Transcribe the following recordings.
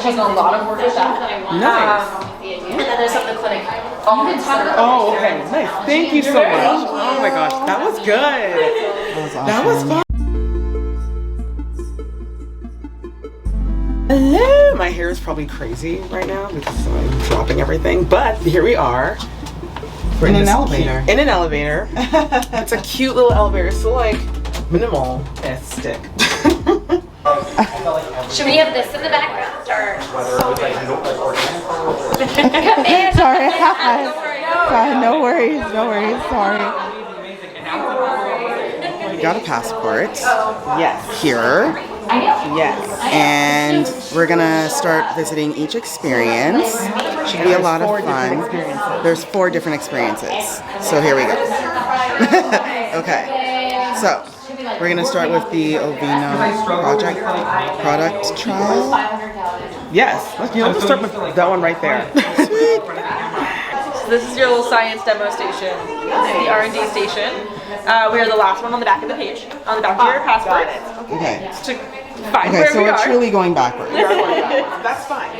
She's done a lot of work with that. Nice. And then there's some in the clinic. Oh, okay. Nice. Thank you so much. Oh my gosh, that was good. That was awesome. That was fun. Hello. My hair is probably crazy right now because I'm dropping everything, but here we are. We're in an elevator. In an elevator. It's a cute little elevator, so like minimalistic. Should we have this in the background or? Sorry. Sorry. No worries. Sorry. We got a passport. Yes. Here. Yes. And we're gonna start visiting each experience. Should be a lot of fun. There's 4 different experiences. So here we go. Okay. So we're gonna start with the Aveeno product trial. Yes. Let's start with that one right there. Sweet. So this is your little science demo station, the R&D station. We are the last one on the back of the page, on the back of your passport. Okay. To find Okay, where so we we're are. truly going backwards. That's fine.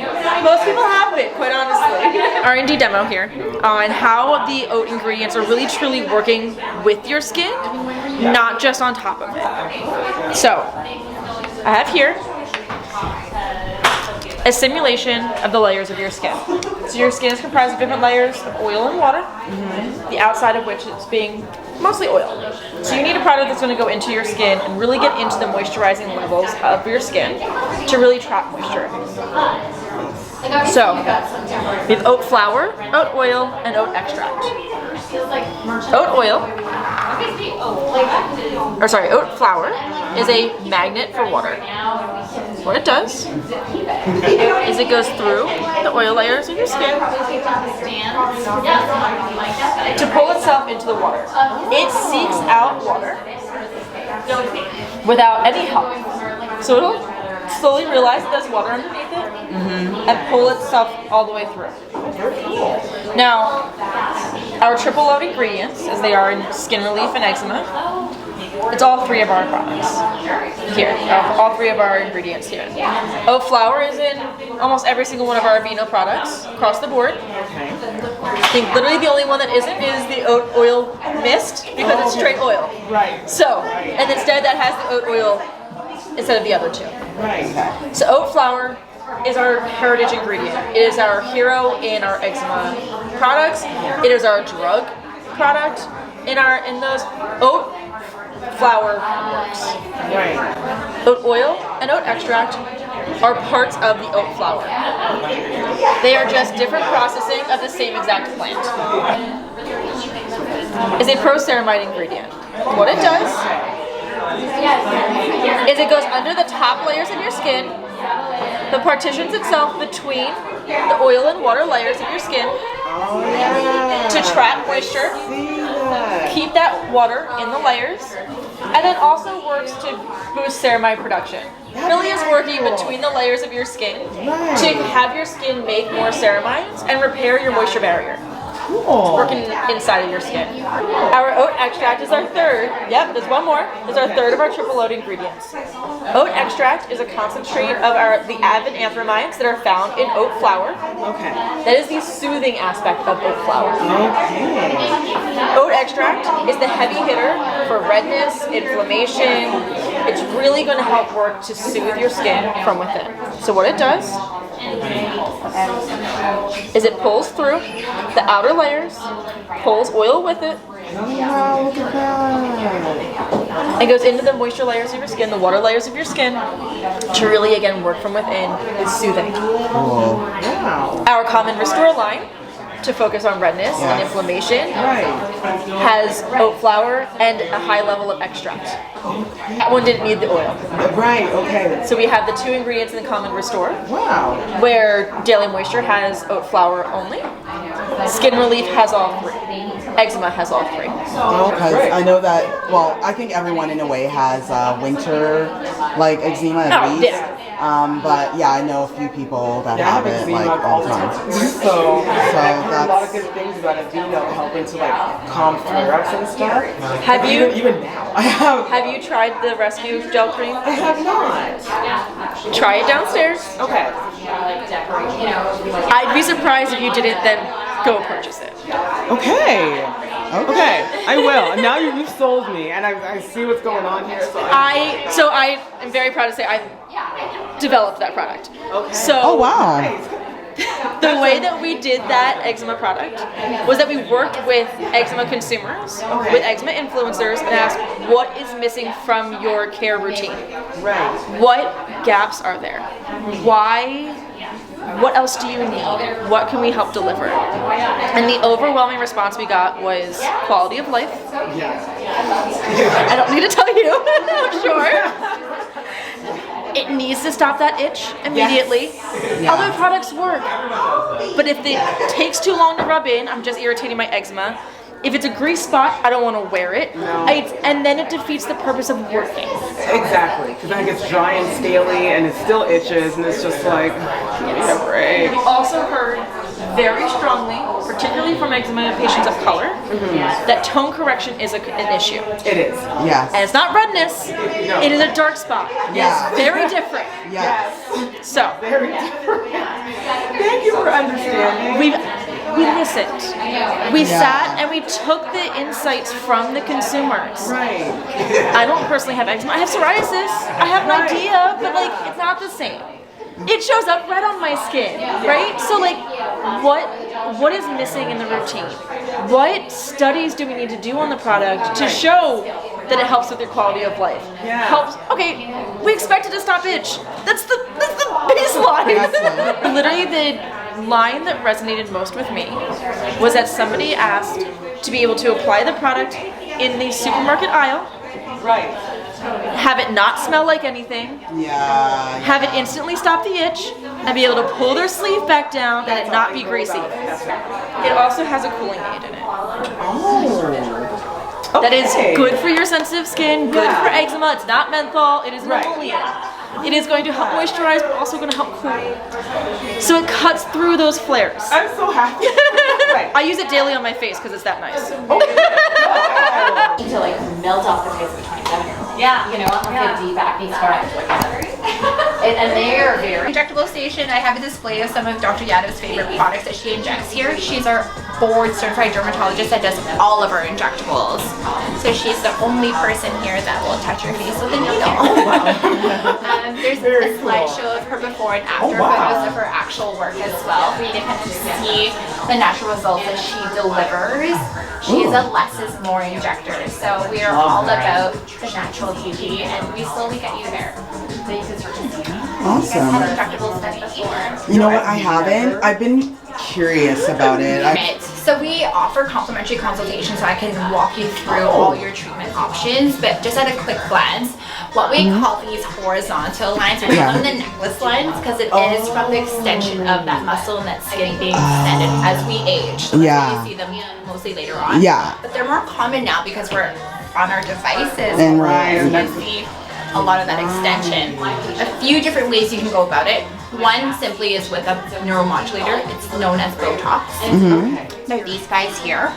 Most people have been, quite honestly. R&D demo here on how the oat ingredients are really truly working with your skin, not just on top of it. So, I have here a simulation of the layers of your skin. So your skin is comprised of different layers of oil and water, the outside of which is being mostly oil. So you need a product that's going to go into your skin and really get into the moisturizing levels of your skin to really trap moisture. So, we have oat flour, oat oil, and oat extract. Oat oil, oat flour is a magnet for water. What it does is it goes through the oil layers of your skin to pull itself into the water. It seeks out water without any help. So it'll slowly realize that there's water underneath it and pull itself all the way through. Now, our triple load ingredients, as they are in skin relief and eczema, it's all 3 of our products here, all 3 of our ingredients here. Oat flour is in almost every single one of our Aveeno products across the board. I think literally the only one that isn't is the oat oil mist because it's straight oil. Right. So, and instead that has the oat oil instead of the other 2. Right. So oat flour is our heritage ingredient. It is our hero in our eczema products. It is our drug product in those oat flour works. Right. Oat oil and oat extract are parts of the oat flour. They are just different processing of the same exact plant. It's a pro-ceramide ingredient. What it does is it goes under the top layers of your skin, but partitions itself between the oil and water layers of your skin to trap moisture, keep that water in the layers, and then also works to boost ceramide production. It really is working between the layers of your skin to have your skin make more ceramides and repair your moisture barrier. It's working inside of your skin. Our oat extract is our 3rd. Yep, there's one more. It's our 3rd of our triple load ingredients. Oat extract is a concentrate of the anthraminds that are found in oat flour. Okay. That is the soothing aspect of oat flour. Okay. Oat extract is the heavy hitter for redness, inflammation. It's really going to help work to soothe your skin from within. So what it does is it pulls through the outer layers, pulls oil with it, Wow, look at that. and goes into the moisture layers of your skin, the water layers of your skin, to really again work from within with soothing. Cool. Wow. Our Common Restore line, to focus on redness and inflammation, Right. has oat flour and a high level of extract. That one didn't need the oil. Right. Okay. So we have the 2 ingredients in the Common Restore, Wow. where Daily Moisture has oat flour only, Skin Relief has all 3, Eczema has all 3. Because I know that, well, I think everyone in a way has winter, like eczema at least. Yeah. But yeah, I know a few people that have it like all the time. So that's a lot of good things about Aveeno helping to like calm flare-ups and stuff. Have you Even now, I have. have you tried the Rescue Gel Cream? I have not. Try it downstairs. Okay. I'd be surprised if you didn't then go purchase it. Okay. I will. Now you've sold me, and I see what's going on here. So I am very proud to say I developed that product. Okay. So Oh wow. the way that we did that eczema product was that we worked with eczema consumers, with eczema influencers, and asked what is missing from your care routine. Right. What gaps are there? Why? What else do you need? What can we help deliver? And the overwhelming response we got was quality of life. Yes. I don't need to tell you, I'm sure. It needs to stop that itch immediately. Yeah. Other products work, but if it takes too long to rub in, I'm just irritating my eczema. If it's a grease spot, I don't want to wear it. No. And then it defeats the purpose of working. Exactly. Because then it gets dry and scaly, and it still itches, and it's just like, give me a break. We also heard very strongly, particularly from eczema patients of color, that tone correction is an issue. It is. Yes. And it's not redness, it is a dark spot. Yeah. It's very different. Yes. So, Very different. Thank you for understanding. we listened. We sat and we took the insights from the consumers. Right. I don't personally have eczema. I have psoriasis. I have an idea, but like it's not the same. It shows up red on my skin, right? So like, what is missing in the routine? What studies do we need to do on the product to show that it helps with your quality of life? Yeah. Helps. Okay, we expect it to stop itch. That's the baseline. Literally, the line that resonated most with me was that somebody asked to be able to apply the product in the supermarket aisle. Right. Have it not smell like anything. Yeah. Have it instantly stop the itch and be able to pull their sleeve back down and it not be greasy. It also has a cooling aid in it. Oh. That is good for your sensitive skin, good for eczema. It's not menthol, it is an emollient. It is going to help moisturize, but also going to help cool. So it cuts through those flares. I'm so happy. Right. I use it daily on my face because it's that nice. To like melt off the face of a 27-year-old. Yeah. You know, on like a deep acne scar. And they are very Injectable station. I have a display of some of Dr. Yadav's favorite products that she injects here. She's our board certified dermatologist that does all of our injectables. So she's the only person here that will touch your face with a needle. There's a slideshow of her before and after photos of her actual work as well for you to kind of see the natural results that she delivers. She is a less is more injector. So we are all about the natural beauty and we slowly get you there. Awesome. Injectables done before. You know what? I haven't. I've been curious about it. So we offer complimentary consultations so I can walk you through all your treatment options, but just at a quick glance, what we call these horizontal lines, we call them the necklace lines because it is from the extension of that muscle and that skin being extended as we age. So that's why you see them mostly later on. Yeah. But they're more common now because we're on our devices. And you can see a lot of that extension. A few different ways you can go about it. One simply is with a neuromodulator. It's known as Botox. They're these guys here.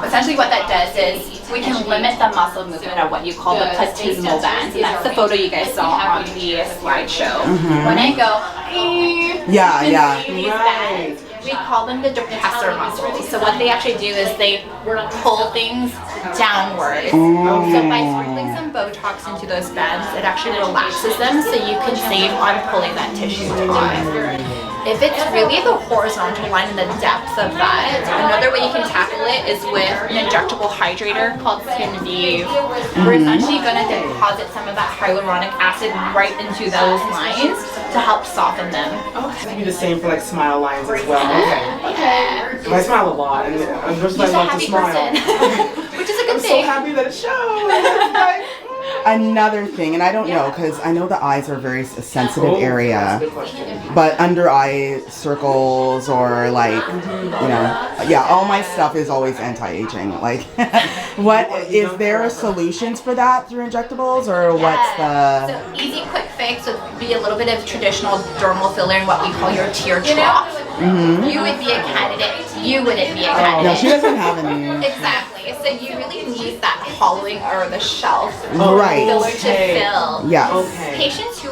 Essentially what that does is we can limit the muscle movement of what you call the platysmal bands. And that's the photo you guys saw on the slideshow. When I go, these bands, we call them the depressor muscles. So what they actually do is they pull things downwards. So by sprinkling some Botox into those bands, it actually relaxes them so you can save on pulling that tissue taut. If it's really the horizontal line and the depth of that, another way you can tackle it is with an injectable hydrator called Skin Vive. We're essentially going to deposit some of that hyaluronic acid right into those lines to help soften them. Okay. You do the same for like smile lines as well. Okay. I smile a lot, and I'm just like love to smile. Which is a good I'm thing. so happy that it shows. Another thing, and I don't know because I know the eyes are a very sensitive area, That's a good question. but under eye circles or like, you know, all my stuff is always anti-aging. Like, What is there a solutions for that through injectables, or what's the? So easy quick fix would be a little bit of traditional dermal filler and what we call your tear trough. You would be a candidate. You wouldn't be a candidate. No, she doesn't have any. Exactly. So you really need that hollowing or the shelf Right. filler to fill. Yes. Patients who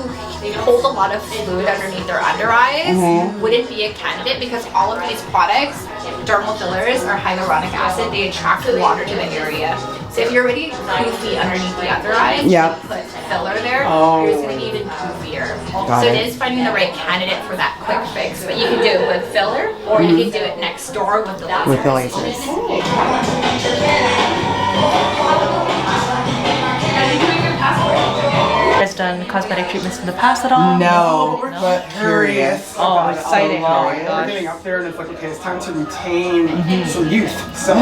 hold a lot of fluid underneath their under eyes wouldn't be a candidate because all of these products, dermal fillers, are hyaluronic acid. They attract water to the area. So if you're already poofy underneath the under eyes, you put filler there, you're just going to be even poofier. So it is finding the right candidate for that quick fix. But you can do it with filler, or you can do it next door with the laser. With the lasers. Has done cosmetic treatments in the past at all? No, but curious. Oh, exciting. Oh my We're gosh. getting up there and it's like, okay, it's time to retain some youth. So,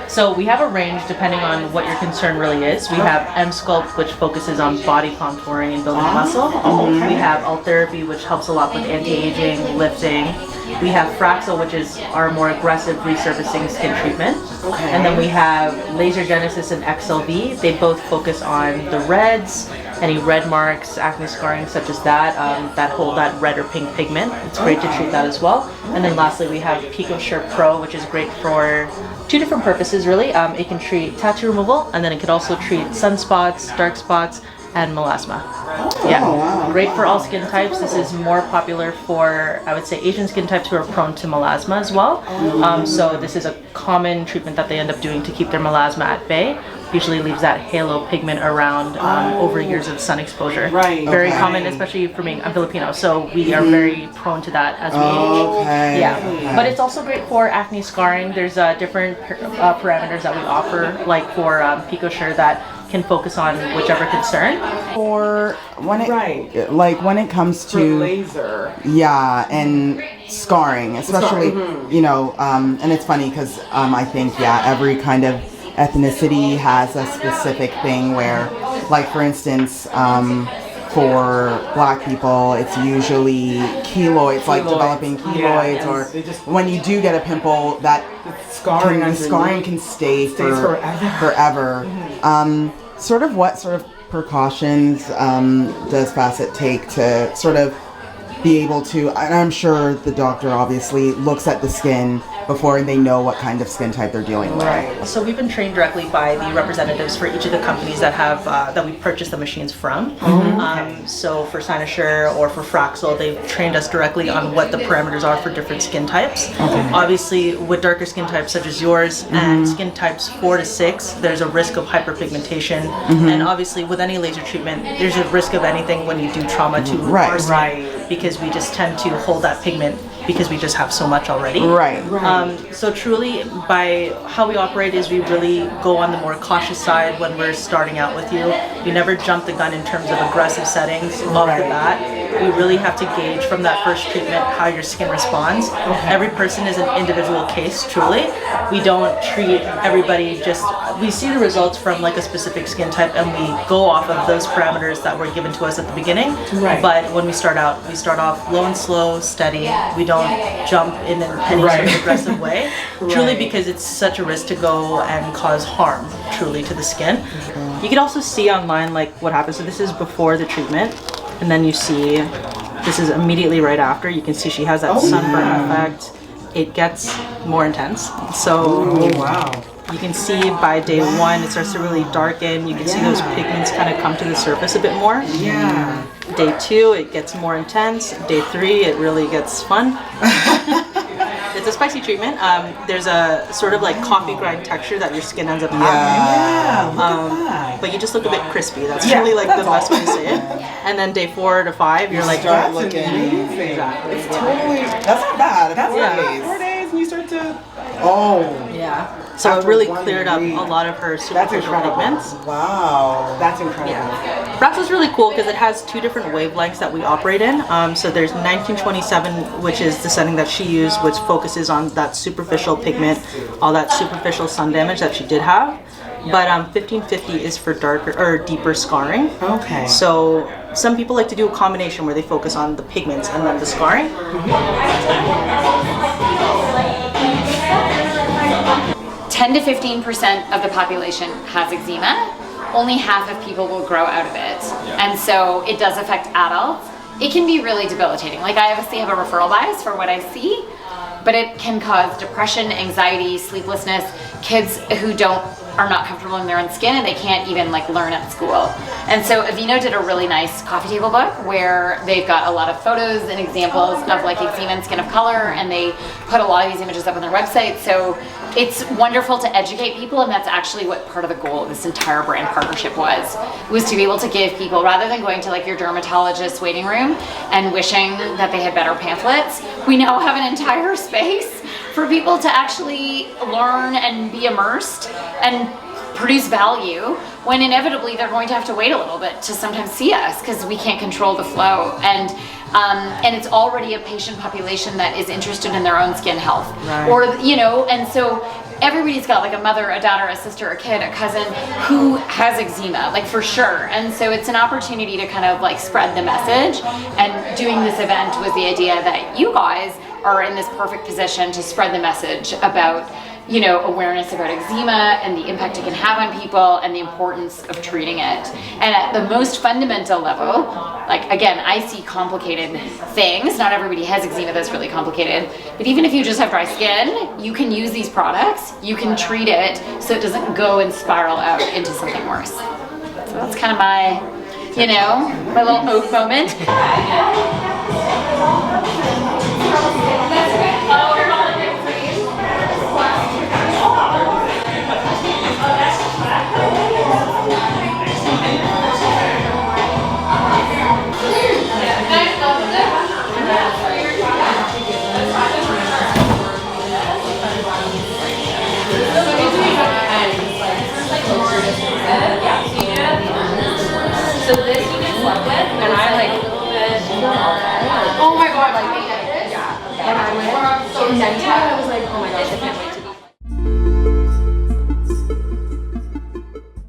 So we have a range depending on what your concern really is. We have M-Sculpt, which focuses on body contouring and building muscle. We have Alt Therapy, which helps a lot with anti-aging, lifting. We have Fraxel, which is our more aggressive resurfacing skin treatment. And then we have Laser Genesis and XLV. They both focus on the reds, any red marks, acne scarring such as that, that red or pink pigment. It's great to treat that as well. And then lastly, we have PicoSure Pro, which is great for two different purposes really. It can treat tattoo removal, and then it could also treat sunspots, dark spots, and melasma. Great for all skin types. This is more popular for, I would say, Asian skin types who are prone to melasma as well. So this is a common treatment that they end up doing to keep their melasma at bay. Usually leaves that halo pigment around over years of sun exposure. Very common, especially for me. I'm Filipino, so we are very prone to that as we age. Yeah, but it's also great for acne scarring. There's different parameters that we offer, like for PicoSure, that can focus on whichever concern. For when it like when it comes to laser. and scarring, especially you know, and it's funny because I think every kind of ethnicity has a specific thing where, like for instance, for black people, it's usually keloids, like developing keloids, or when you do get a pimple, that scarring can stay forever. Sort of what sort of precautions does FACET take to sort of be able to, and I'm sure the doctor obviously looks at the skin before they know what kind of skin type they're dealing with. So we've been trained directly by the representatives for each of the companies that have that we purchased the machines from. So for Cynosure or for Fraxel, they've trained us directly on what the parameters are for different skin types. Obviously, with darker skin types such as yours and skin types 4 to 6, there's a risk of hyperpigmentation. And obviously, with any laser treatment, there's a risk of anything when you do trauma to our skin, because we just tend to hold that pigment because we just have so much already. So truly, by how we operate is we really go on the more cautious side when we're starting out with you. We never jump the gun in terms of aggressive settings off the bat. We really have to gauge from that first treatment how your skin responds. Every person is an individual case, truly. We don't treat everybody we see the results from like a specific skin type, and we go off of those parameters that were given to us at the beginning. But when we start out, we start off low and slow, steady. We don't jump in any sort of aggressive way, truly because it's such a risk to go and cause harm truly to the skin. You can also see online like what happens. So this is before the treatment, and then you see this is immediately right after. You can see she has that sunburn effect. It gets more intense. So you can see by day 1 it starts to really darken. You can see those pigments kind of come to the surface a bit more. Day 2 it gets more intense. Day 3 it really gets fun. It's a spicy treatment. There's a sort of like coffee grind texture that your skin ends up having. But you just look a bit crispy. That's really like the best way to say it. And then day 4 to 5 you're like start looking. Exactly. It's totally. That's not bad. That's 4 days and you start to. So it really cleared up a lot of her superficial pigments. Wow. That's incredible. Fraxel's really cool because it has 2 different wavelengths that we operate in. So there's 1927, which is the setting that she used, which focuses on that superficial pigment, all that superficial sun damage that she did have. But 1550 is for darker or deeper scarring. So some people like to do a combination where they focus on the pigments and then the scarring. 10 to 15% of the population has eczema. Only half of people will grow out of it. And so it does affect adults. It can be really debilitating. Like, I obviously have a referral bias for what I see, but it can cause depression, anxiety, sleeplessness, kids who are not comfortable in their own skin and they can't even like learn at school. And so Aveeno did a really nice coffee table book where they've got a lot of photos and examples of like eczema and skin of color, and they put a lot of these images up on their website. So it's wonderful to educate people, and that's actually what part of the goal of this entire brand partnership was to be able to give people, rather than going to like your dermatologist's waiting room and wishing that they had better pamphlets, we now have an entire space for people to actually learn and be immersed and produce value, when inevitably they're going to have to wait a little bit to sometimes see us because we can't control the flow. And it's already a patient population that is interested in their own skin health. Right. Or, you know, and so everybody's got like a mother, a daughter, a sister, a kid, a cousin who has eczema, like for sure. And so it's an opportunity to kind of like spread the message. And doing this event was the idea that you guys are in this perfect position to spread the message about, you know, awareness about eczema and the impact it can have on people and the importance of treating it. And at the most fundamental level, like again, I see complicated things. Not everybody has eczema that's really complicated, but even if you just have dry skin, you can use these products, you can treat it so it doesn't go and spiral out into something worse. So that's kind of my, you know, my little oat moment. So this you can slept with, and I like a little bit. Oh my god, like yeah. And I went so I was like,